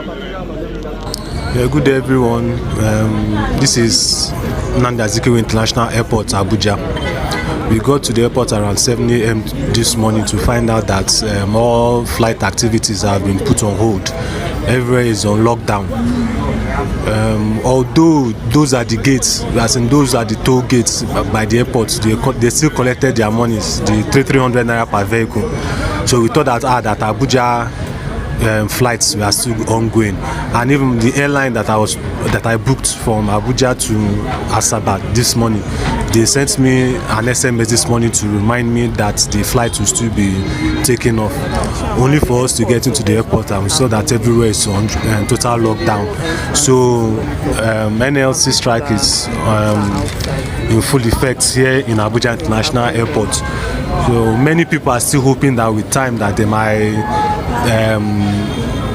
Yeah, good day, everyone. This is Nnamdi Azikiwe International Airport, Abuja. We got to the airport around 7 a.m. this morning to find out that all flight activities have been put on hold. Everywhere is on lockdown. Although those are the gates, as in those are the toll gates by the airport, they still collected their monies, the 300 naira per vehicle. So we thought that Abuja flights were still ongoing, and even the airline that I booked from Abuja to Asaba this morning, they sent me an SMS this morning to remind me that the flight will still be taking off, only for us to get into the airport and we saw that everywhere is on total lockdown. So NLC strike is in full effect here in Abuja International Airport. So many people are still hoping that with time that they might